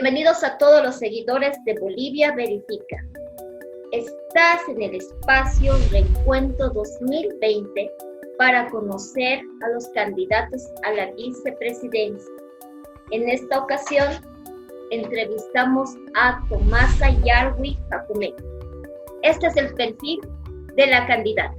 Bienvenidos a todos los seguidores de Bolivia Verifica. Estás en el espacio Recuento 2020 para conocer a los candidatos a la vicepresidencia. En esta ocasión, entrevistamos a Tomasa Yarwi Pacumé. Este es el perfil de la candidata.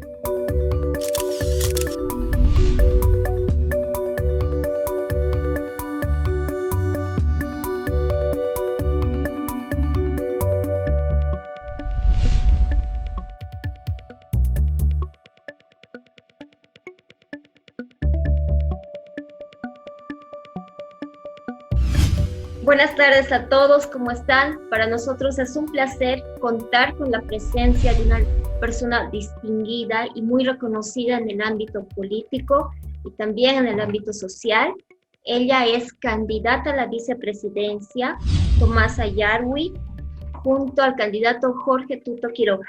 Buenas tardes a todos, ¿cómo están? Para nosotros es un placer contar con la presencia de una persona distinguida y muy reconocida en el ámbito político y también en el ámbito social. Ella es candidata a la vicepresidencia, Tomasa Yarwi, junto al candidato Jorge Tuto Quiroga.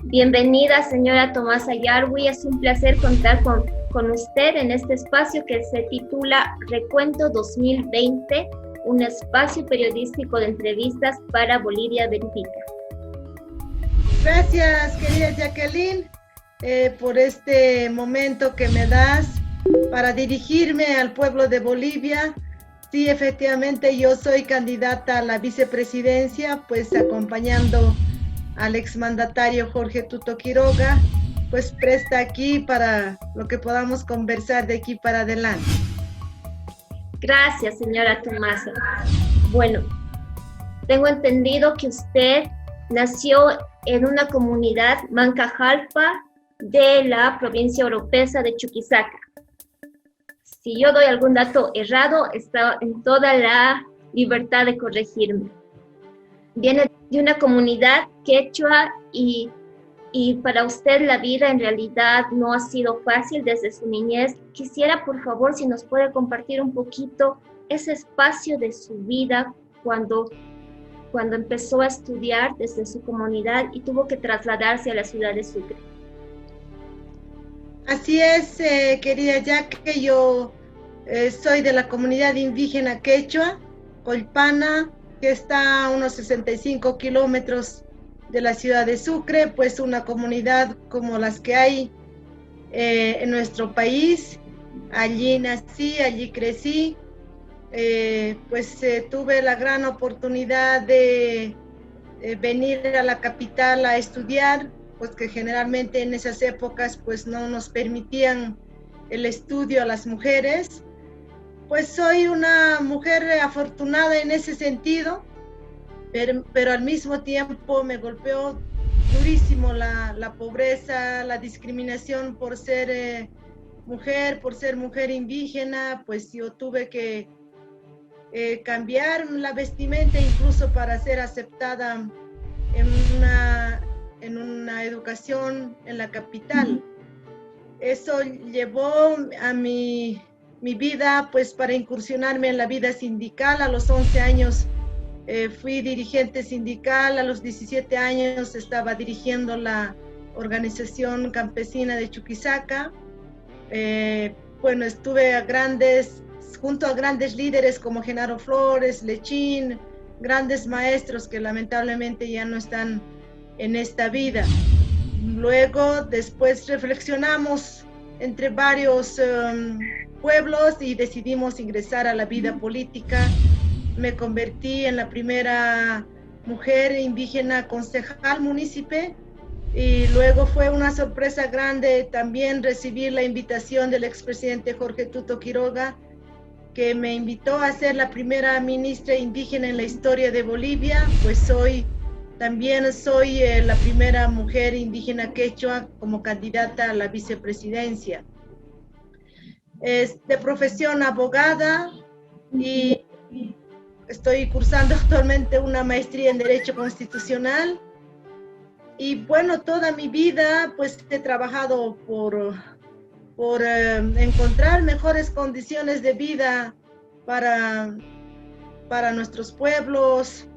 Bienvenida, señora Tomasa Yarwi, es un placer contar con usted en este espacio que se titula Recuento 2020, un espacio periodístico de entrevistas para Bolivia Verifica. Gracias, querida Jacqueline, por este momento que me das para dirigirme al pueblo de Bolivia. Sí, efectivamente, yo soy candidata a la vicepresidencia, pues acompañando al exmandatario Jorge Tuto Quiroga, pues presta aquí para lo que podamos conversar de aquí para adelante. Gracias, señora Tomasa. Bueno, tengo entendido que usted nació en una comunidad Mancajalpa de la provincia oropesa de Chuquisaca. Si yo doy algún dato errado, está en toda la libertad de corregirme. Viene de una comunidad quechua y para usted la vida en realidad no ha sido fácil desde su niñez. Quisiera, por favor, si nos puede compartir un poquito ese espacio de su vida cuando empezó a estudiar desde su comunidad y tuvo que trasladarse a la ciudad de Sucre. Así es, querida Jack, que yo soy de la comunidad indígena quechua, Colpana, que está a unos 65 kilómetros de la ciudad de Sucre, pues una comunidad como las que hay en nuestro país. Allí nací, allí crecí, tuve la gran oportunidad de venir a la capital a estudiar, pues que generalmente en esas épocas pues no nos permitían el estudio a las mujeres. Pues soy una mujer afortunada en ese sentido, pero al mismo tiempo me golpeó durísimo la pobreza, la discriminación por ser mujer indígena. Pues yo tuve que cambiar la vestimenta incluso para ser aceptada en una educación en la capital. Eso llevó a mi vida pues para incursionarme en la vida sindical. A los 11 años fui dirigente sindical, a los 17 años estaba dirigiendo la organización campesina de Chuquisaca. Estuve junto a grandes líderes como Genaro Flores, Lechín, grandes maestros que lamentablemente ya no están en esta vida. Luego, después reflexionamos entre varios pueblos y decidimos ingresar a la vida política. Me convertí en la primera mujer indígena concejal municipal y luego fue una sorpresa grande también recibir la invitación del expresidente Jorge Tuto Quiroga, que me invitó a ser la primera ministra indígena en la historia de Bolivia. Pues también soy la primera mujer indígena quechua como candidata a la vicepresidencia. Es de profesión abogada y estoy cursando actualmente una maestría en Derecho Constitucional. Y bueno, toda mi vida pues he trabajado por encontrar mejores condiciones de vida para nuestros pueblos.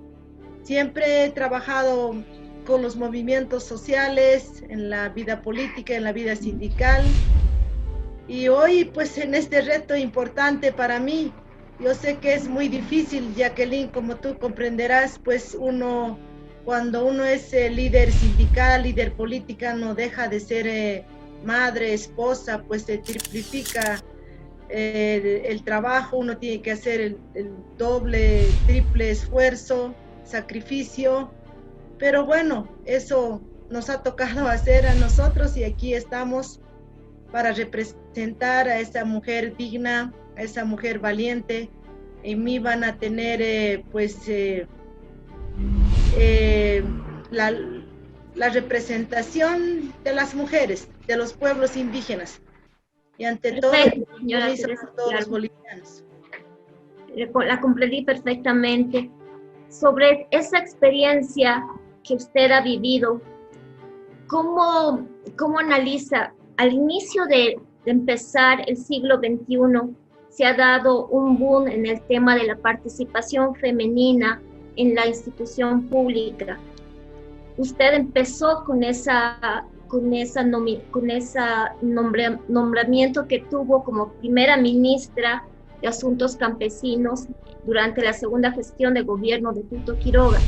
Siempre he trabajado con los movimientos sociales, en la vida política, en la vida sindical. Y hoy pues en este reto importante para mí, Yo sé que es muy difícil, Jacqueline, como tú comprenderás, pues cuando uno es líder sindical, líder política, no deja de ser madre, esposa, pues se triplifica el trabajo, uno tiene que hacer el doble, triple esfuerzo, sacrificio, pero bueno, eso nos ha tocado hacer a nosotros y aquí estamos para representar a esa mujer digna, a esa mujer valiente. En mí van a tener la, la representación de las mujeres, de los pueblos indígenas y ante todo el Perfecto, señora compromiso Teresa, con todos claro. los bolivianos. La comprendí perfectamente. Sobre esa experiencia que usted ha vivido, ¿cómo analiza? Al inicio de empezar el siglo XXI, se ha dado un boom en el tema de la participación femenina en la institución pública. Usted empezó con nombramiento que tuvo como primera ministra de Asuntos Campesinos durante la segunda gestión de gobierno de Tuto Quiroga.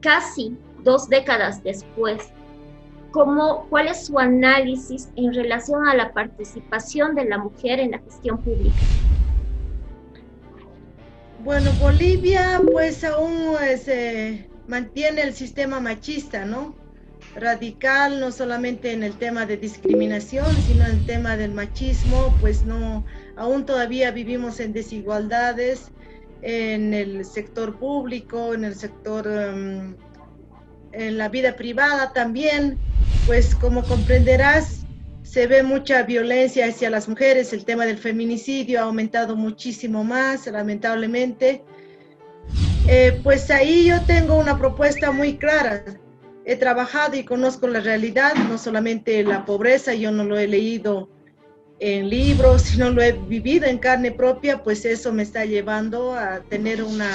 Casi 2 décadas después, ¿cuál es su análisis en relación a la participación de la mujer en la gestión pública? Bueno, Bolivia pues aún mantiene el sistema machista, ¿no? Radical, no solamente en el tema de discriminación, sino en el tema del machismo, pues no, aún todavía vivimos en desigualdades en el sector público, en el sector, en la vida privada también, pues como comprenderás, se ve mucha violencia hacia las mujeres, el tema del feminicidio ha aumentado muchísimo más, lamentablemente. Pues ahí yo tengo una propuesta muy clara. He trabajado y conozco la realidad, no solamente la pobreza, yo no lo he leído en libros, sino lo he vivido en carne propia, pues eso me está llevando a tener una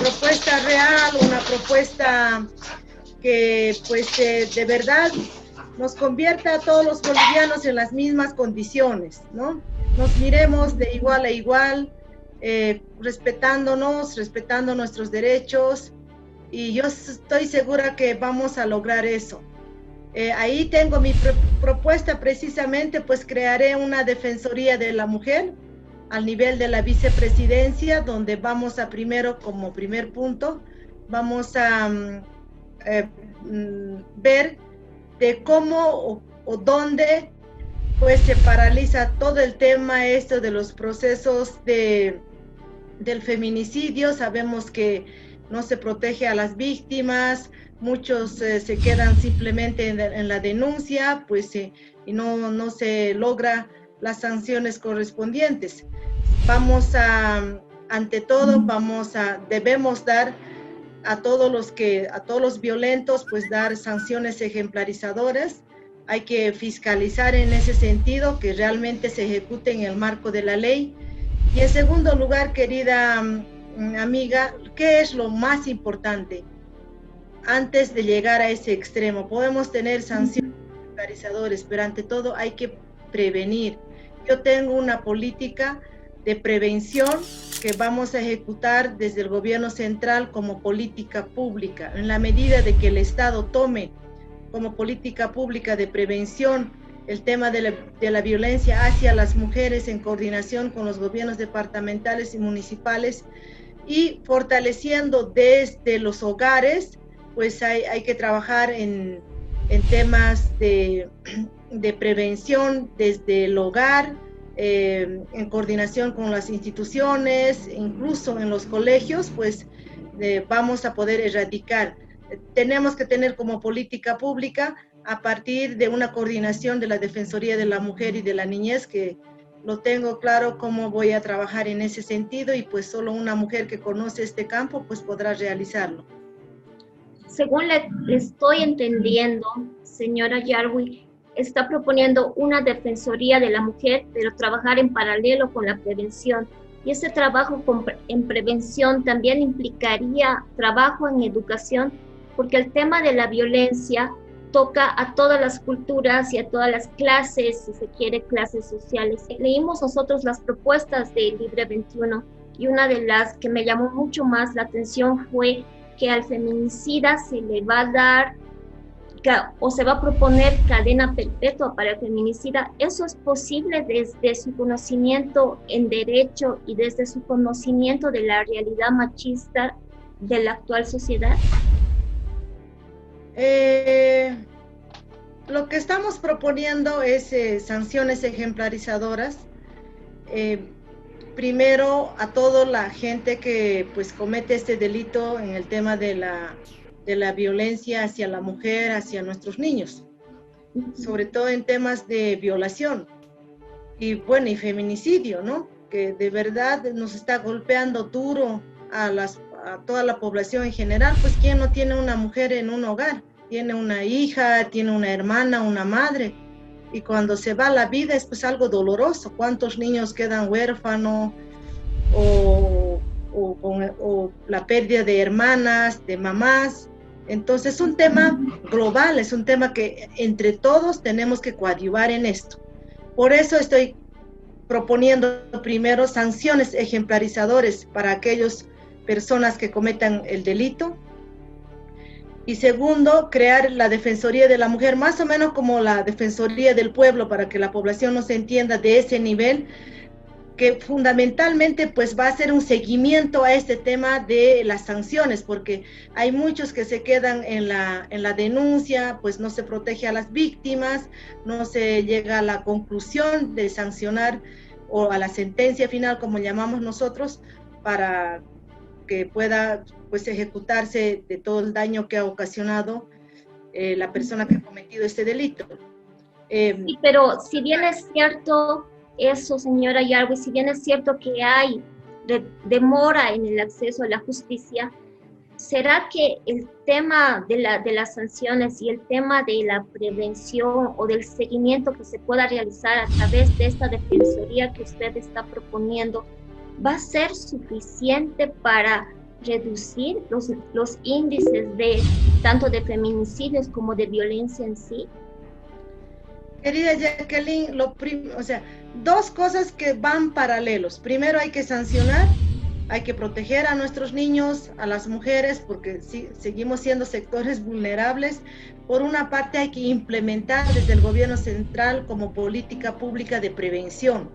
propuesta real, una propuesta que pues de verdad nos convierta a todos los bolivianos en las mismas condiciones, ¿no? Nos miremos de igual a igual, respetándonos, respetando nuestros derechos, y yo estoy segura que vamos a lograr eso. Ahí tengo mi propuesta precisamente, pues crearé una defensoría de la mujer al nivel de la vicepresidencia, donde vamos a primero, como primer punto, vamos a ver de cómo o dónde pues se paraliza todo el tema esto de los procesos del feminicidio. Sabemos que no se protege a las víctimas, muchos se quedan simplemente en la denuncia, pues y no se logra las sanciones correspondientes. Ante todo, debemos dar a todos los violentos, pues dar sanciones ejemplarizadoras. Hay que fiscalizar en ese sentido, que realmente se ejecute en el marco de la ley. Y en segundo lugar, querida amiga, ¿qué es lo más importante? Antes de llegar a ese extremo, podemos tener sanciones ejemplarizadoras, pero ante todo hay que prevenir. Yo tengo una política de prevención que vamos a ejecutar desde el gobierno central como política pública, en la medida de que el Estado tome como política pública de prevención el tema de la violencia hacia las mujeres en coordinación con los gobiernos departamentales y municipales, y fortaleciendo desde los hogares, pues hay que trabajar en temas de prevención desde el hogar, en coordinación con las instituciones, incluso en los colegios, pues vamos a poder erradicar. Tenemos que tener como política pública, a partir de una coordinación de la Defensoría de la Mujer y de la Niñez, que lo tengo claro cómo voy a trabajar en ese sentido, y pues solo una mujer que conoce este campo pues podrá realizarlo. Según le estoy entendiendo, señora Yarwi, está proponiendo una defensoría de la mujer, pero trabajar en paralelo con la prevención. Y ese trabajo en prevención también implicaría trabajo en educación, porque el tema de la violencia toca a todas las culturas y a todas las clases, si se quiere, clases sociales. Leímos nosotros las propuestas de Libre 21 y una de las que me llamó mucho más la atención fue que al feminicida se le va a dar o se va a proponer cadena perpetua para el feminicida. ¿Eso es posible desde su conocimiento en derecho y desde su conocimiento de la realidad machista de la actual sociedad? Lo que estamos proponiendo es sanciones ejemplarizadoras. Primero, a toda la gente que pues comete este delito en el tema de la violencia hacia la mujer, hacia nuestros niños, sobre todo en temas de violación y bueno, y feminicidio, ¿no? Que de verdad nos está golpeando duro a toda la población en general. Pues ¿quién no tiene una mujer en un hogar? Tiene una hija, tiene una hermana, una madre, y cuando se va la vida es pues algo doloroso. ¿Cuántos niños quedan huérfanos o la pérdida de hermanas, de mamás? Entonces es un tema global, es un tema que entre todos tenemos que coadyuvar en esto. Por eso estoy proponiendo primero sanciones ejemplarizadoras para aquellas personas que cometan el delito. Y segundo, crear la Defensoría de la Mujer, más o menos como la Defensoría del Pueblo, para que la población nos entienda de ese nivel, que fundamentalmente pues va a ser un seguimiento a este tema de las sanciones, porque hay muchos que se quedan en la denuncia, pues no se protege a las víctimas, no se llega a la conclusión de sancionar o a la sentencia final, como llamamos nosotros, para que pueda pues ejecutarse de todo el daño que ha ocasionado la persona que ha cometido este delito. Sí, pero si bien es cierto eso, señora Yarwi, si bien es cierto que hay demora en el acceso a la justicia, ¿será que el tema de las sanciones y el tema de la prevención o del seguimiento que se pueda realizar a través de esta defensoría que usted está proponiendo va a ser suficiente para reducir los índices de tanto de feminicidios como de violencia en sí? Querida Jacqueline, dos cosas que van paralelos. Primero hay que sancionar, hay que proteger a nuestros niños, a las mujeres, porque sí, seguimos siendo sectores vulnerables. Por una parte hay que implementar desde el gobierno central como política pública de prevención.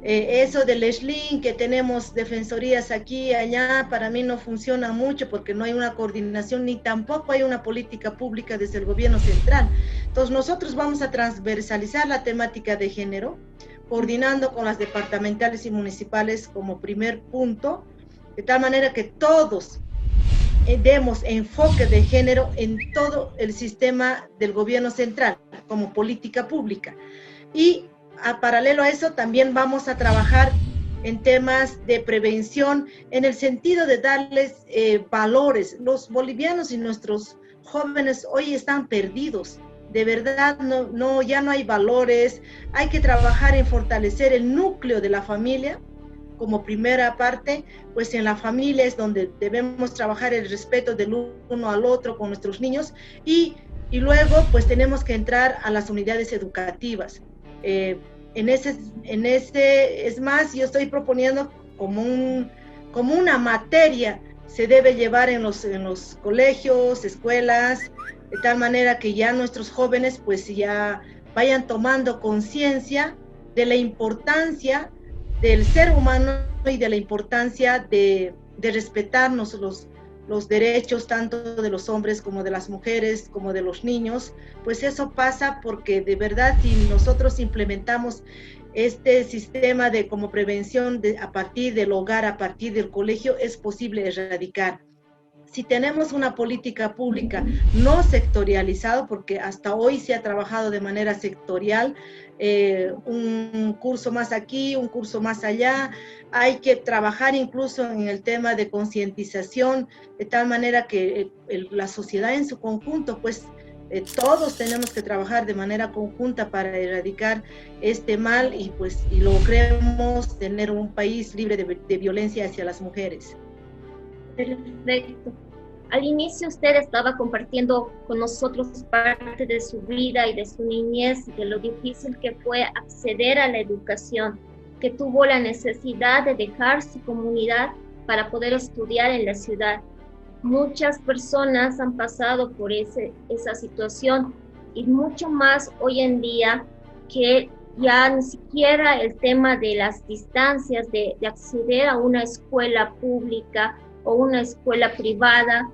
Eso del SLIN, que tenemos defensorías aquí y allá, para mí no funciona mucho porque no hay una coordinación ni tampoco hay una política pública desde el gobierno central. Entonces nosotros vamos a transversalizar la temática de género, coordinando con las departamentales y municipales como primer punto, de tal manera que todos demos enfoque de género en todo el sistema del gobierno central como política pública. Y a paralelo a eso también vamos a trabajar en temas de prevención en el sentido de darles valores. Los bolivianos y nuestros jóvenes hoy están perdidos. De verdad, ya no hay valores. Hay que trabajar en fortalecer el núcleo de la familia como primera parte, pues en la familia es donde debemos trabajar el respeto del uno al otro con nuestros niños y luego pues tenemos que entrar a las unidades educativas. En ese, es más, yo estoy proponiendo como una materia se debe llevar en los colegios, escuelas, de tal manera que ya nuestros jóvenes pues ya vayan tomando conciencia de la importancia del ser humano y de la importancia de respetarnos los derechos tanto de los hombres como de las mujeres, como de los niños. Pues eso pasa porque de verdad si nosotros implementamos este sistema de como prevención a partir del hogar, a partir del colegio, es posible erradicar. Si tenemos una política pública no sectorializada, porque hasta hoy se ha trabajado de manera sectorial, un curso más aquí, un curso más allá, hay que trabajar incluso en el tema de concientización, de tal manera que la sociedad en su conjunto, pues todos tenemos que trabajar de manera conjunta para erradicar este mal y logremos tener un país libre de violencia hacia las mujeres. Perfecto. Al inicio usted estaba compartiendo con nosotros parte de su vida y de su niñez, de lo difícil que fue acceder a la educación, que tuvo la necesidad de dejar su comunidad para poder estudiar en la ciudad. Muchas personas han pasado por esa situación y mucho más hoy en día, que ya ni siquiera el tema de las distancias de acceder a una escuela pública o una escuela privada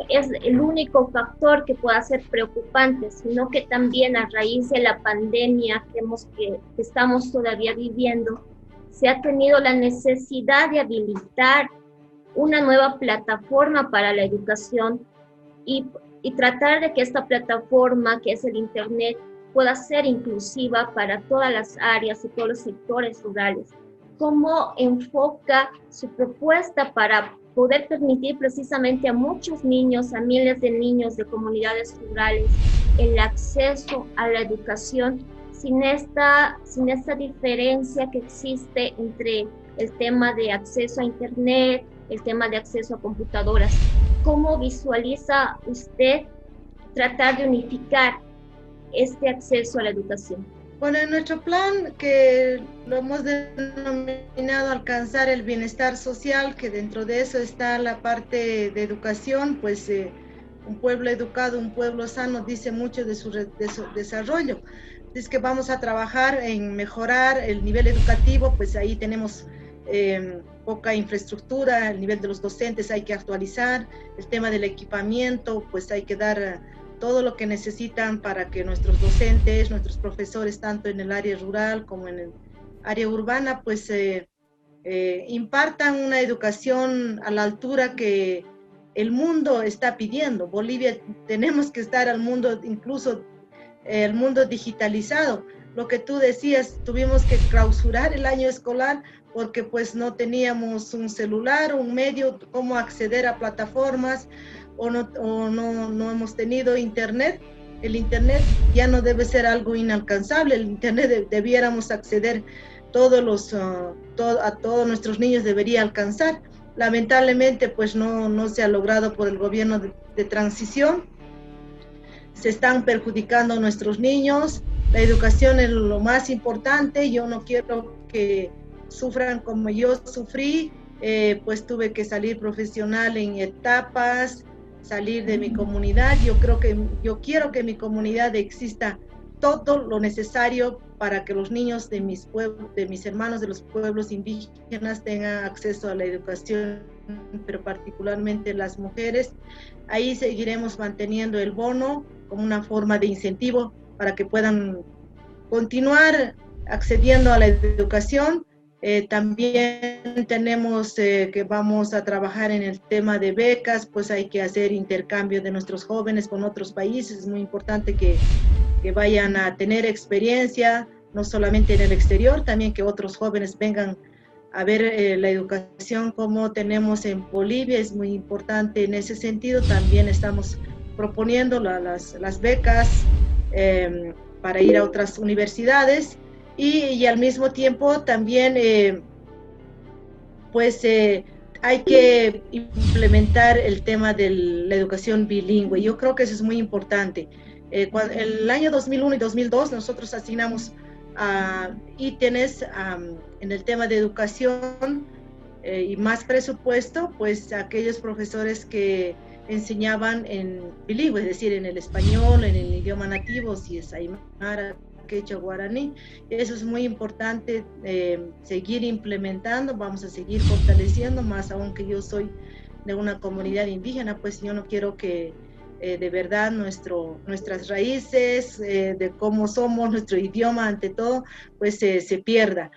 es el único factor que pueda ser preocupante, sino que también a raíz de la pandemia que estamos todavía viviendo, se ha tenido la necesidad de habilitar una nueva plataforma para la educación y tratar de que esta plataforma, que es el Internet, pueda ser inclusiva para todas las áreas y todos los sectores rurales. ¿Cómo enfoca su propuesta para poder permitir precisamente a muchos niños, a miles de niños de comunidades rurales, el acceso a la educación sin esta diferencia que existe entre el tema de acceso a Internet, el tema de acceso a computadoras? ¿Cómo visualiza usted tratar de unificar este acceso a la educación? Bueno, en nuestro plan, que lo hemos denominado alcanzar el bienestar social, que dentro de eso está la parte de educación, pues un pueblo educado, un pueblo sano, dice mucho de su desarrollo. Es que vamos a trabajar en mejorar el nivel educativo, pues ahí tenemos poca infraestructura, el nivel de los docentes hay que actualizar, el tema del equipamiento, pues hay que dar todo lo que necesitan para que nuestros docentes, nuestros profesores, tanto en el área rural como en el área urbana, pues impartan una educación a la altura que el mundo está pidiendo. Bolivia, tenemos que estar al mundo, incluso el mundo digitalizado. Lo que tú decías, tuvimos que clausurar el año escolar porque pues no teníamos un celular, un medio, cómo acceder a plataformas, o no hemos tenido internet. El internet ya no debe ser algo inalcanzable, el internet debiéramos acceder, a todos nuestros niños debería alcanzar. Lamentablemente pues no se ha logrado por el gobierno de transición, se están perjudicando a nuestros niños. La educación es lo más importante, yo no quiero que sufran como yo sufrí, pues tuve que salir profesional en etapas, salir de mi comunidad. Yo quiero que en mi comunidad exista todo lo necesario para que los niños de mis hermanos de los pueblos indígenas tengan acceso a la educación, pero particularmente las mujeres. Ahí seguiremos manteniendo el bono como una forma de incentivo para que puedan continuar accediendo a la educación. También tenemos que vamos a trabajar en el tema de becas, pues hay que hacer intercambio de nuestros jóvenes con otros países. Es muy importante que vayan a tener experiencia, no solamente en el exterior, también que otros jóvenes vengan a ver la educación como tenemos en Bolivia. Es muy importante en ese sentido. También estamos proponiendo las becas para ir a otras universidades. Y al mismo tiempo también hay que implementar el tema de la educación bilingüe. Yo creo que eso es muy importante. El año 2001 y 2002 nosotros asignamos ítems en el tema de educación y más presupuesto, pues a aquellos profesores que enseñaban en bilingüe, es decir, en el español, en el idioma nativo, si es aymara, quechua, guaraní. Eso es muy importante seguir implementando. Vamos a seguir fortaleciendo, más aún que yo soy de una comunidad indígena, pues yo no quiero que de verdad nuestras raíces, de cómo somos, nuestro idioma ante todo, pues se pierda.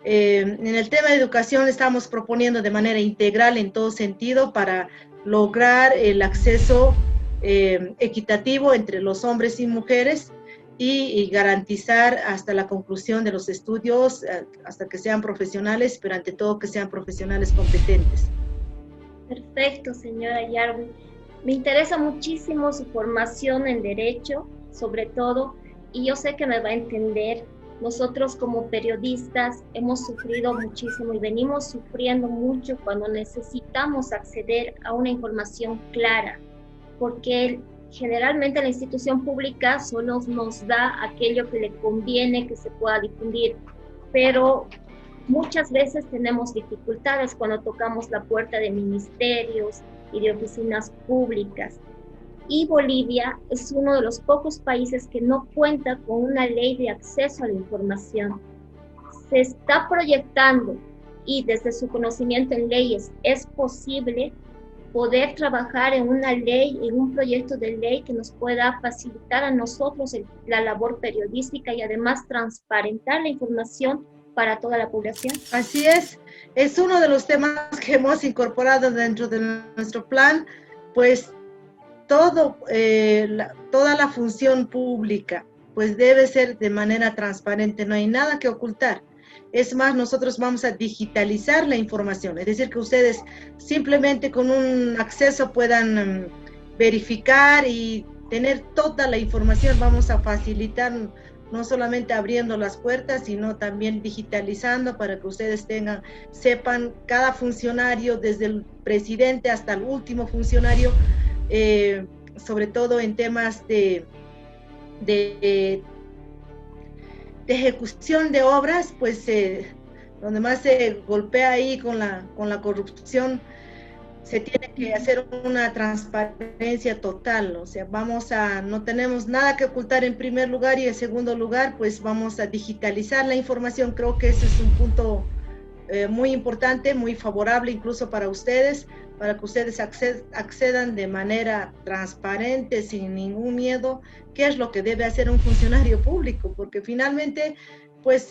En el tema de educación estamos proponiendo de manera integral en todo sentido para lograr el acceso equitativo entre los hombres y mujeres, y garantizar hasta la conclusión de los estudios, hasta que sean profesionales, pero ante todo que sean profesionales competentes. Perfecto, señora Yarwi. Me interesa muchísimo su formación en Derecho, sobre todo, y yo sé que me va a entender nosotros como periodistas hemos sufrido muchísimo y venimos sufriendo mucho cuando necesitamos acceder a una información clara, porque generalmente la institución pública solo nos da aquello que le conviene que se pueda difundir, pero muchas veces tenemos dificultades cuando tocamos la puerta de ministerios y de oficinas públicas. Y Bolivia es uno de los pocos países que no cuenta con una ley de acceso a la información. Se está proyectando, y desde su conocimiento en leyes es posible poder trabajar en una ley, en un proyecto de ley que nos pueda facilitar a nosotros la labor periodística y además transparentar la información para toda la población. Así es uno de los temas que hemos incorporado dentro de nuestro plan, pues toda la función pública pues debe ser de manera transparente, no hay nada que ocultar. Es más, nosotros vamos a digitalizar la información, es decir, que ustedes simplemente con un acceso puedan verificar y tener toda la información. Vamos a facilitar, no solamente abriendo las puertas, sino también digitalizando para que ustedes sepan cada funcionario, desde el presidente hasta el último funcionario, sobre todo en temas de ejecución de obras, pues donde más se golpea ahí con la corrupción, se tiene que hacer una transparencia total. O sea, no tenemos nada que ocultar en primer lugar, y en segundo lugar, pues vamos a digitalizar la información. Creo que ese es un punto muy importante, muy favorable incluso para ustedes, para que ustedes accedan de manera transparente, sin ningún miedo, qué es lo que debe hacer un funcionario público, porque finalmente pues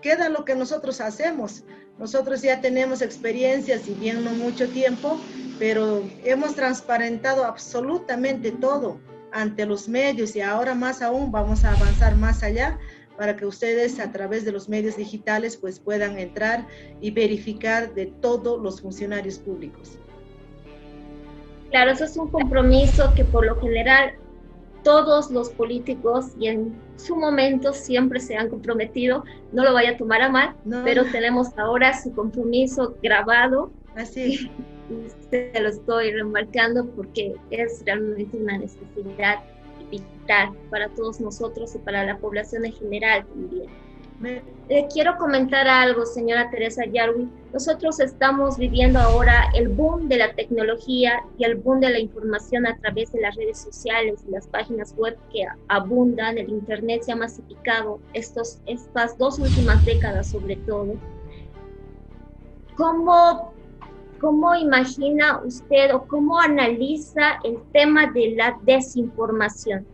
queda lo que nosotros hacemos. Nosotros ya tenemos experiencia, si bien no mucho tiempo, pero hemos transparentado absolutamente todo ante los medios, y ahora más aún vamos a avanzar más allá para que ustedes a través de los medios digitales pues puedan entrar y verificar de todos los funcionarios públicos. Claro, eso es un compromiso que por lo general todos los políticos y en su momento siempre se han comprometido. No lo vaya a tomar a mal, pero tenemos ahora su compromiso grabado. Así es. Se lo estoy remarcando porque es realmente una necesidad vital para todos nosotros y para la población en general también. Quiero comentar algo, señora Teresa Yarwi. Nosotros estamos viviendo ahora el boom de la tecnología y el boom de la información a través de las redes sociales y las páginas web que abundan. El internet se ha masificado estas 2 últimas décadas sobre todo. ¿Cómo imagina usted o cómo analiza el tema de la desinformación?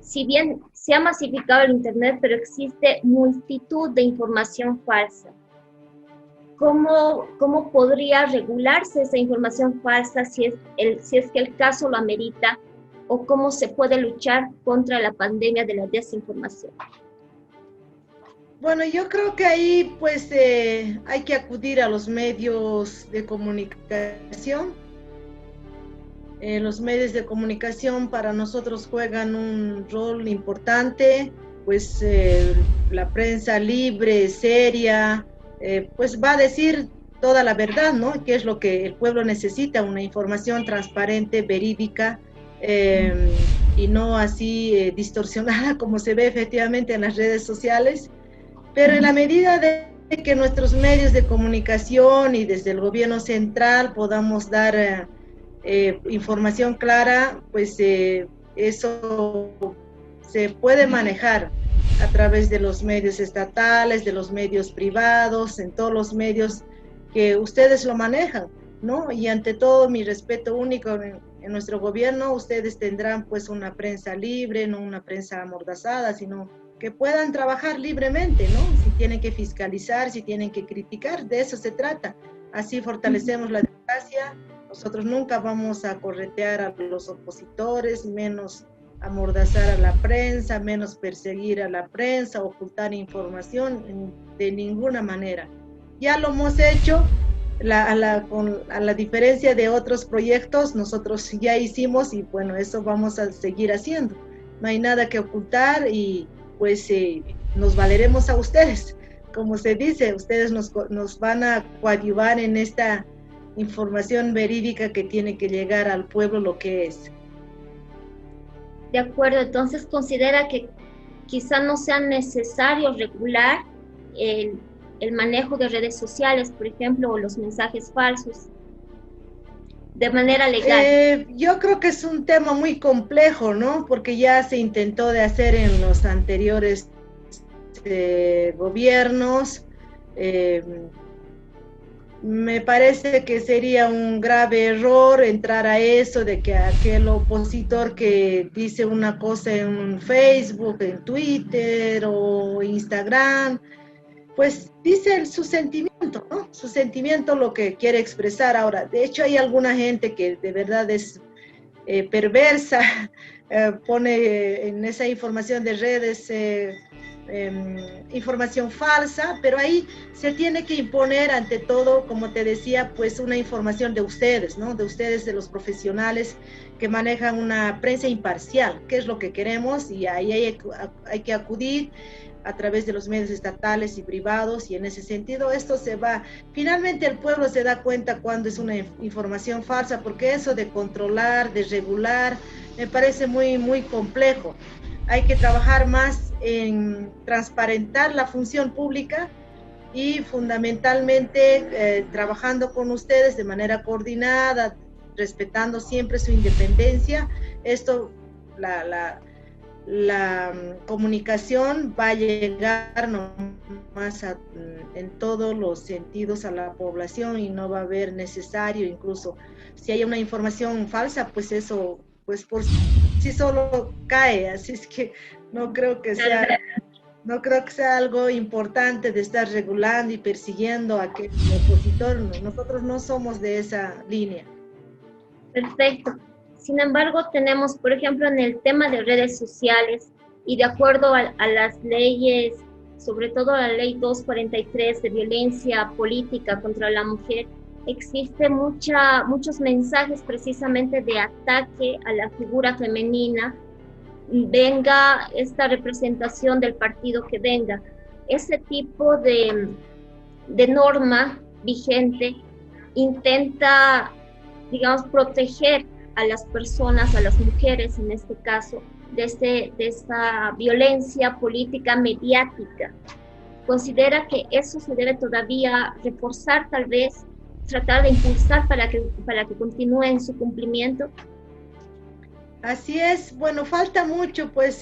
Si bien se ha masificado el internet, pero existe multitud de información falsa. ¿Cómo podría regularse esa información falsa si es que el caso lo amerita? ¿O cómo se puede luchar contra la pandemia de la desinformación? Bueno, yo creo que ahí pues hay que acudir a los medios de comunicación. Los medios de comunicación para nosotros juegan un rol importante, pues la prensa libre, seria, pues va a decir toda la verdad, ¿no? ¿Qué es lo que el pueblo necesita? Una información transparente, verídica, y no así distorsionada como se ve efectivamente en las redes sociales. Pero en la medida de que nuestros medios de comunicación y desde el gobierno central podamos dar información clara, pues eso se puede manejar a través de los medios estatales, de los medios privados, en todos los medios que ustedes lo manejan, ¿no? Y ante todo, mi respeto único en nuestro gobierno, ustedes tendrán pues una prensa libre, no una prensa amordazada, sino que puedan trabajar libremente, ¿no? Si tienen que fiscalizar, si tienen que criticar, de eso se trata. Así fortalecemos la democracia. Nosotros nunca vamos a corretear a los opositores, menos amordazar a la prensa, menos perseguir a la prensa, ocultar información, de ninguna manera. Ya lo hemos hecho, a la diferencia de otros proyectos, nosotros ya hicimos, y bueno, eso vamos a seguir haciendo. No hay nada que ocultar, y pues nos valeremos a ustedes. Como se dice, ustedes nos van a coadyuvar en esta información verídica que tiene que llegar al pueblo lo que es. De acuerdo, entonces considera que quizá no sea necesario regular el manejo de redes sociales, por ejemplo, o los mensajes falsos, de manera legal. Yo creo que es un tema muy complejo, ¿no? Porque ya se intentó de hacer en los anteriores gobiernos. Me parece que sería un grave error entrar a eso de que aquel opositor que dice una cosa en Facebook, en Twitter o Instagram, pues dice su sentimiento, ¿no? Su sentimiento, lo que quiere expresar. Ahora, de hecho hay alguna gente que de verdad es perversa, pone en esa información de redes información falsa, pero ahí se tiene que imponer ante todo, como te decía, pues una información de ustedes, ¿no? De ustedes, de los profesionales que manejan una prensa imparcial, que es lo que queremos, y ahí hay que acudir a través de los medios estatales y privados, y en ese sentido esto se va, finalmente el pueblo se da cuenta cuando es una información falsa, porque eso de controlar, de regular, me parece muy, muy complejo. Hay que trabajar más en transparentar la función pública y fundamentalmente trabajando con ustedes de manera coordinada, respetando siempre su independencia. Esto, la comunicación va a llegar nomás en todos los sentidos a la población y no va a haber necesario, incluso si hay una información falsa, pues eso, pues por sí solo cae, así es que no creo que sea algo importante de estar regulando y persiguiendo a aquel opositor. Nosotros no somos de esa línea. Perfecto. Sin embargo, tenemos, por ejemplo, en el tema de redes sociales y de acuerdo a las leyes, sobre todo la ley 243 de violencia política contra la mujer, existe muchos mensajes precisamente de ataque a la figura femenina, venga esta representación del partido que venga. Ese tipo de norma vigente intenta, digamos, proteger a las personas, a las mujeres en este caso, de esta violencia política mediática. ¿Considera que eso se debe todavía reforzar, tal vez, tratar de impulsar para que continúe en su cumplimiento? Así es, bueno, falta mucho, pues,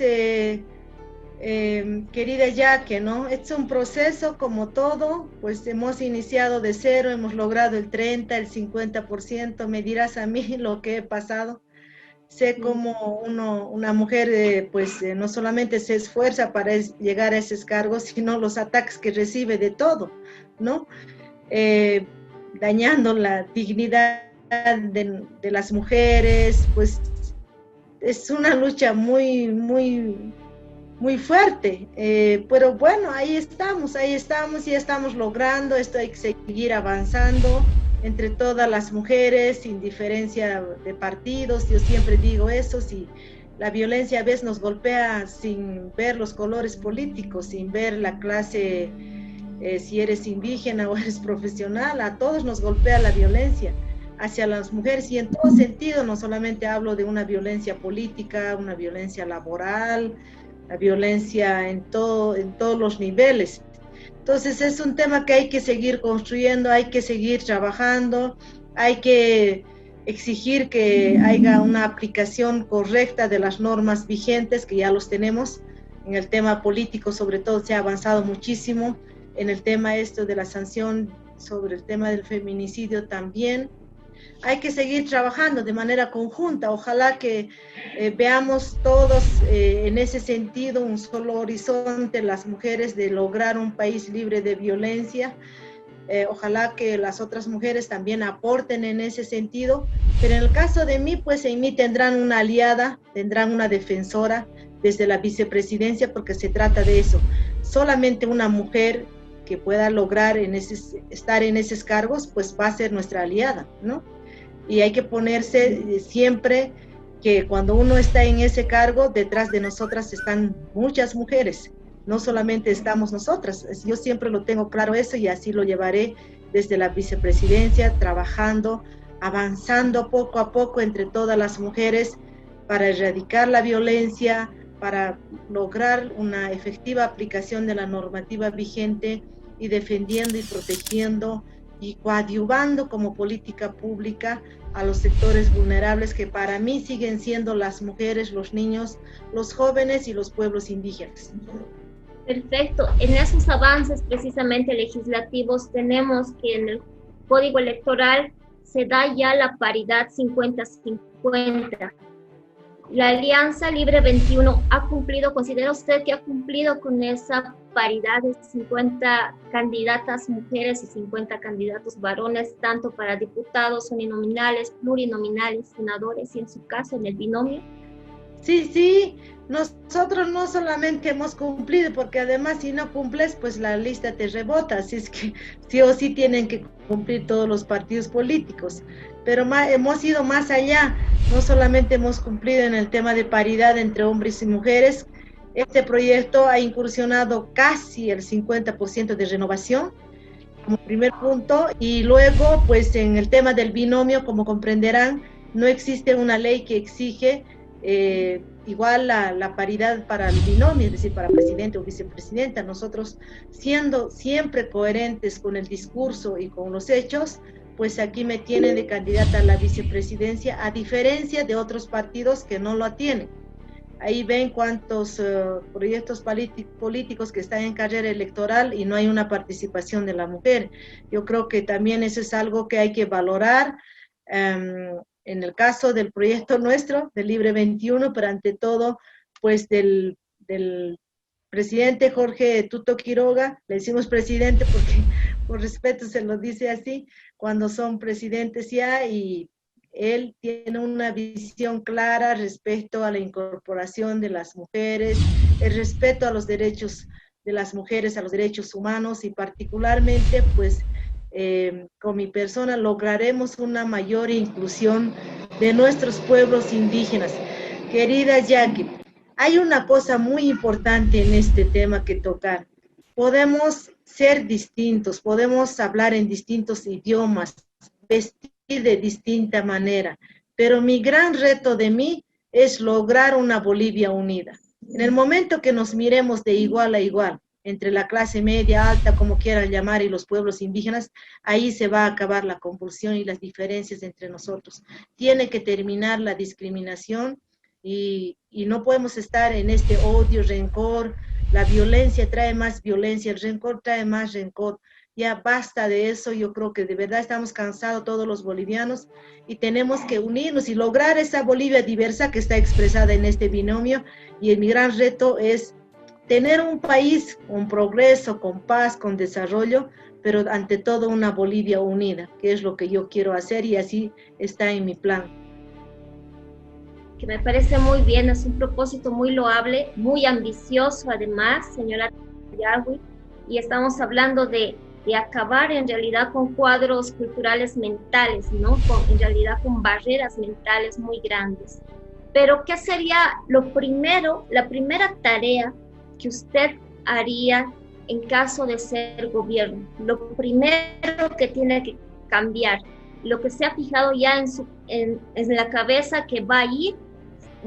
querida Yaque, ¿no? Es un proceso como todo, pues hemos iniciado de cero, hemos logrado el 30, el 50%, me dirás a mí lo que he pasado. Sé cómo una mujer, no solamente se esfuerza para llegar a esos cargos, sino los ataques que recibe de todo, ¿no? Dañando la dignidad de las mujeres, pues es una lucha muy, muy, muy fuerte, pero bueno, ahí estamos y estamos logrando esto. Hay que seguir avanzando entre todas las mujeres, sin diferencia de partidos. Yo siempre digo eso, si la violencia a veces nos golpea sin ver los colores políticos, sin ver la clase, si eres indígena o eres profesional, a todos nos golpea la violencia hacia las mujeres, y en todo sentido, no solamente hablo de una violencia política, una violencia laboral, la violencia en todos los niveles. Entonces es un tema que hay que seguir construyendo, hay que seguir trabajando, hay que exigir que haya una aplicación correcta de las normas vigentes, que ya los tenemos. En el tema político, sobre todo, se ha avanzado muchísimo. En el tema de la sanción sobre el tema del feminicidio también. Hay que seguir trabajando de manera conjunta. Ojalá que veamos todos en ese sentido un solo horizonte, las mujeres, de lograr un país libre de violencia. Ojalá que las otras mujeres también aporten en ese sentido, pero en el caso de mí, pues en mí tendrán una aliada, tendrán una defensora desde la vicepresidencia, porque se trata de eso. Solamente una mujer que pueda lograr estar en esos cargos, pues va a ser nuestra aliada, ¿no? Y hay que ponerse siempre que cuando uno está en ese cargo, detrás de nosotras están muchas mujeres, no solamente estamos nosotras, yo siempre lo tengo claro eso y así lo llevaré desde la vicepresidencia, trabajando, avanzando poco a poco entre todas las mujeres para erradicar la violencia, para lograr una efectiva aplicación de la normativa vigente y defendiendo y protegiendo y coadyuvando como política pública a los sectores vulnerables que para mí siguen siendo las mujeres, los niños, los jóvenes y los pueblos indígenas. Perfecto. En esos avances precisamente legislativos tenemos que en el Código Electoral se da ya la paridad 50-50. La Alianza Libre 21 ha cumplido, ¿considera usted que ha cumplido con esa paridad de 50 candidatas mujeres y 50 candidatos varones, tanto para diputados uninominales, plurinominales, senadores y en su caso en el binomio? Sí, nosotros no solamente hemos cumplido, porque además si no cumples, pues la lista te rebota, así es que sí o sí tienen que cumplir todos los partidos políticos, pero hemos ido más allá, no solamente hemos cumplido en el tema de paridad entre hombres y mujeres, este proyecto ha incursionado casi el 50% de renovación, como primer punto, y luego pues en el tema del binomio, como comprenderán, no existe una ley que exige igual la paridad para el binomio, es decir, para presidente o vicepresidenta. Nosotros, siendo siempre coherentes con el discurso y con los hechos, pues aquí me tienen de candidata a la vicepresidencia, a diferencia de otros partidos que no lo tienen. Ahí ven cuántos proyectos políticos que están en carrera electoral y no hay una participación de la mujer. Yo creo que también eso es algo que hay que valorar. En el caso del proyecto nuestro, del Libre 21, pero ante todo, pues del presidente Jorge Tuto Quiroga, le decimos presidente porque por respeto se lo dice así, cuando son presidentes ya, y él tiene una visión clara respecto a la incorporación de las mujeres, el respeto a los derechos de las mujeres, a los derechos humanos y particularmente, pues, con mi persona lograremos una mayor inclusión de nuestros pueblos indígenas. Querida Jackie, hay una cosa muy importante en este tema que tocar. Podemos ser distintos, podemos hablar en distintos idiomas, vestir de distinta manera, pero mi gran reto de mí es lograr una Bolivia unida. En el momento que nos miremos de igual a igual, entre la clase media, alta, como quieran llamar, y los pueblos indígenas, ahí se va a acabar la convulsión y las diferencias entre nosotros. Tiene que terminar la discriminación y no podemos estar en este odio, rencor. La violencia trae más violencia, el rencor trae más rencor. Ya basta de eso, yo creo que de verdad estamos cansados todos los bolivianos y tenemos que unirnos y lograr esa Bolivia diversa que está expresada en este binomio, y mi gran reto es tener un país con progreso, con paz, con desarrollo, pero ante todo una Bolivia unida, que es lo que yo quiero hacer y así está en mi plan. Que me parece muy bien, es un propósito muy loable, muy ambicioso además, señora Yarwi, y estamos hablando de acabar en realidad con cuadros culturales mentales, ¿no? En realidad con barreras mentales muy grandes. Pero, ¿qué sería lo primero, la primera tarea que usted haría en caso de ser gobierno? Lo primero que tiene que cambiar, lo que se ha fijado ya en la cabeza que va a ir,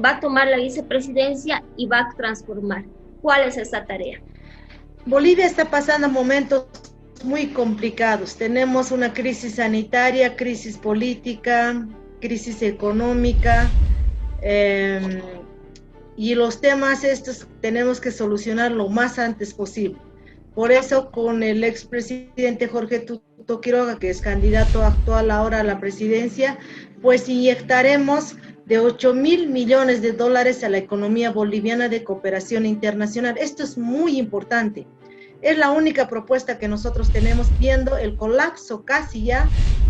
va a tomar la vicepresidencia y va a transformar. ¿Cuál es esa tarea? Bolivia está pasando momentos muy complicados. Tenemos una crisis sanitaria, crisis política, crisis económica, y los temas estos tenemos que solucionar lo más antes posible. Por eso, con el expresidente Jorge Tuto Quiroga, que es candidato actual ahora a la presidencia, pues inyectaremos de 8.000 millones de dólares a la economía boliviana de cooperación internacional. Esto es muy importante. Es la única propuesta que nosotros tenemos, viendo el colapso casi ya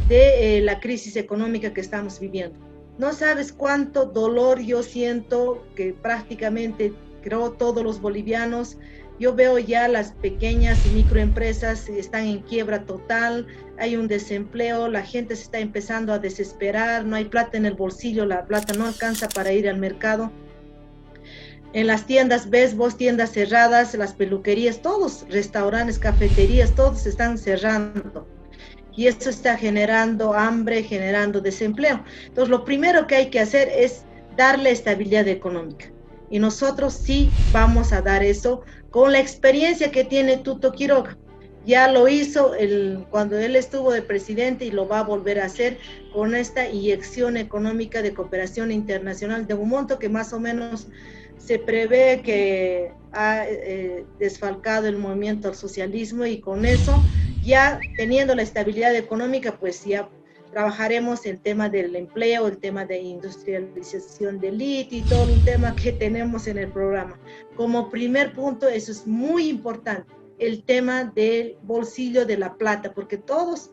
de la crisis económica que estamos viviendo. No sabes cuánto dolor yo siento, que prácticamente creo todos los bolivianos. Yo veo ya las pequeñas y microempresas están en quiebra total, hay un desempleo, la gente se está empezando a desesperar, no hay plata en el bolsillo, la plata no alcanza para ir al mercado. En las tiendas ves vos tiendas cerradas, las peluquerías, todos, restaurantes, cafeterías, todos están cerrando. Y eso está generando hambre, generando desempleo. Entonces, lo primero que hay que hacer es darle estabilidad económica. Y nosotros sí vamos a dar eso con la experiencia que tiene Tuto Quiroga. Ya lo hizo cuando él estuvo de presidente y lo va a volver a hacer con esta inyección económica de cooperación internacional de un monto que más o menos se prevé que ha desfalcado el movimiento al socialismo, y con eso, ya teniendo la estabilidad económica, pues ya trabajaremos el tema del empleo, el tema de industrialización del litio y todo un tema que tenemos en el programa. Como primer punto, eso es muy importante, el tema del bolsillo de la plata, porque todos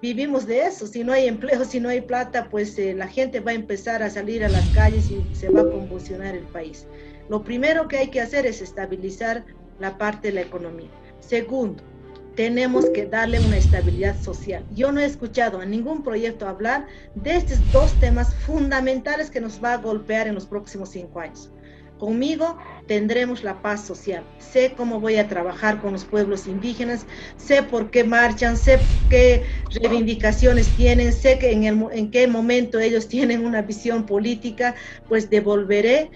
vivimos de eso. Si no hay empleo, si no hay plata, pues la gente va a empezar a salir a las calles y se va a convulsionar el país. Lo primero que hay que hacer es estabilizar la parte de la economía. Segundo, tenemos que darle una estabilidad social. Yo no he escuchado a ningún proyecto hablar de estos dos temas fundamentales que nos va a golpear en los próximos 5 años. Conmigo tendremos la paz social. Sé cómo voy a trabajar con los pueblos indígenas, sé por qué marchan, sé qué reivindicaciones tienen, sé que en qué momento ellos tienen una visión política, pues devolveré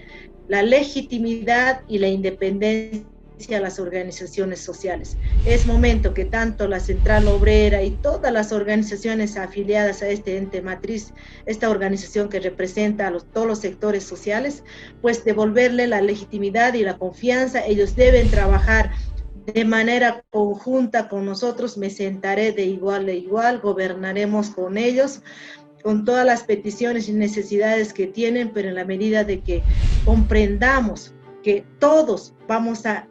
la legitimidad y la independencia a las organizaciones sociales. Es momento que tanto la Central Obrera y todas las organizaciones afiliadas a este ente matriz, esta organización que representa a todos los sectores sociales, pues devolverle la legitimidad y la confianza. Ellos deben trabajar de manera conjunta con nosotros. Me sentaré de igual a igual, gobernaremos con ellos, con todas las peticiones y necesidades que tienen, pero en la medida de que comprendamos que todos vamos a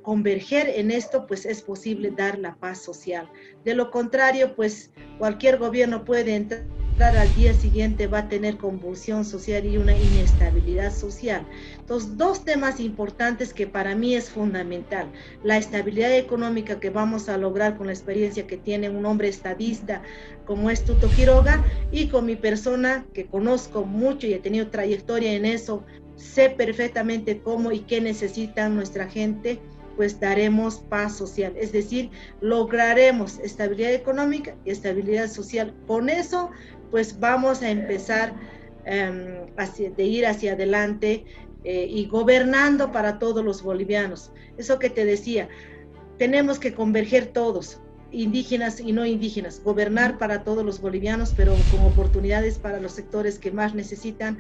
converger en esto, pues es posible dar la paz social. De lo contrario, pues cualquier gobierno puede entrar al día siguiente, va a tener convulsión social y una inestabilidad social. Entonces, dos temas importantes que para mí es fundamental: la estabilidad económica que vamos a lograr con la experiencia que tiene un hombre estadista como es Tuto Quiroga, y con mi persona que conozco mucho y he tenido trayectoria en eso, sé perfectamente cómo y qué necesitan nuestra gente, pues daremos paz social, es decir, lograremos estabilidad económica y estabilidad social. Con eso, pues vamos a empezar de ir hacia adelante y gobernando para todos los bolivianos. Eso que te decía, tenemos que converger todos, indígenas y no indígenas, gobernar para todos los bolivianos, pero con oportunidades para los sectores que más necesitan.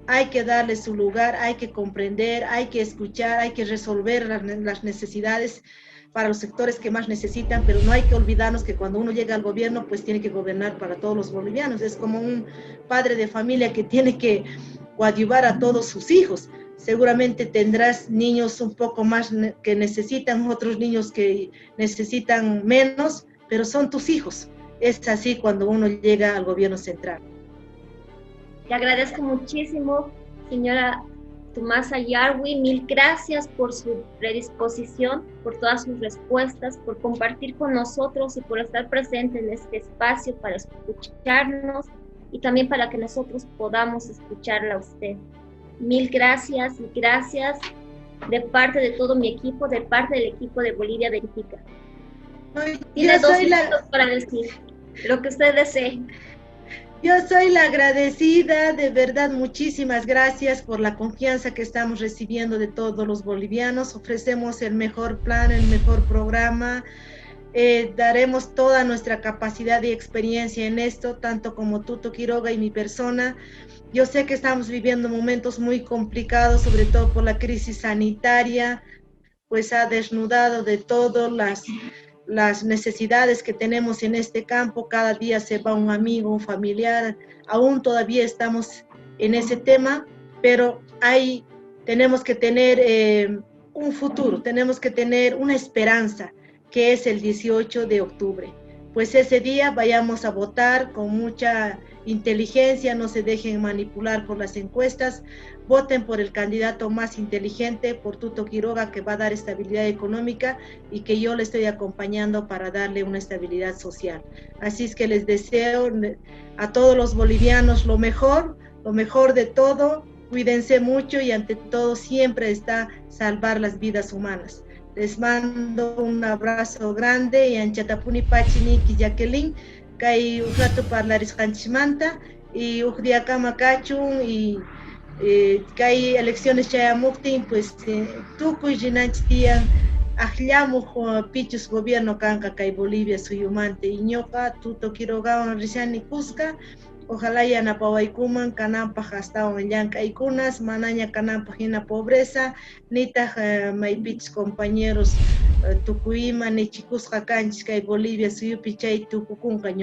Hay que darle su lugar, hay que comprender, hay que escuchar, hay que resolver las necesidades para los sectores que más necesitan, pero no hay que olvidarnos que cuando uno llega al gobierno, pues tiene que gobernar para todos los bolivianos. Es como un padre de familia que tiene que coadyuvar a todos sus hijos. Seguramente tendrás niños un poco más que necesitan, otros niños que necesitan menos, pero son tus hijos. Es así cuando uno llega al gobierno central. Le agradezco muchísimo, señora Tomasa Yarwi. Mil gracias por su predisposición, por todas sus respuestas, por compartir con nosotros y por estar presente en este espacio para escucharnos y también para que nosotros podamos escucharla a usted. Mil gracias y gracias de parte de todo mi equipo, de parte del equipo de Bolivia Verifica. Tiene 2 minutos para decir lo que usted desee. Yo soy la agradecida, de verdad, muchísimas gracias por la confianza que estamos recibiendo de todos los bolivianos. Ofrecemos el mejor plan, el mejor programa. Daremos toda nuestra capacidad y experiencia en esto, tanto como Tuto Quiroga y mi persona. Yo sé que estamos viviendo momentos muy complicados, sobre todo por la crisis sanitaria, pues ha desnudado de todo las necesidades que tenemos en este campo. Cada día se va un amigo, un familiar, aún todavía estamos en ese tema, pero tenemos que tener un futuro, tenemos que tener una esperanza, que es el 18 de octubre. Pues ese día vayamos a votar con mucha inteligencia, no se dejen manipular por las encuestas, voten por el candidato más inteligente, por Tuto Quiroga, que va a dar estabilidad económica y que yo le estoy acompañando para darle una estabilidad social. Así es que les deseo a todos los bolivianos lo mejor de todo, Cuídense mucho y ante todo siempre está salvar las vidas humanas. Les mando un abrazo grande y anchatapuni pachiniki Jacqueline, kay un rato parlaris kanchimanta y día kama kachun y kay elecciones chayamuktin pues tukuy rinanchis tiyan aklamuq pichus gobierno kanka kay Bolivia suyumante y ñoqa tuto Quirogawan rishani kusqa. Ojalá yanapawaykuman kananpaq astawan llank'aykunas manaña kananpaq hina pobreza nitaq maypichis compañeros tukuyman nichikusqa kanchis kay Bolivia suyupi chay tukukunqa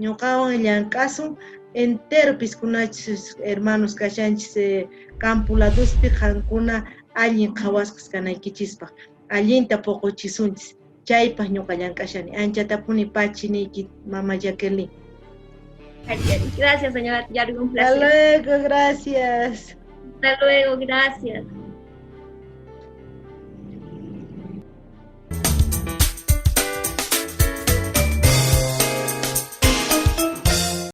ñuqawan llank'asun entero piskunachis hermanos kashanchis campo ladospi qankuna allin qhawasqas kanaykichispaq allinta puquchisunchis chaypaq ñuqa llank'ashani anchatapuni pachiniki mama Jacqueline. Gracias, señora Yargui, un Hasta placer. luego, gracias. Hasta luego, gracias.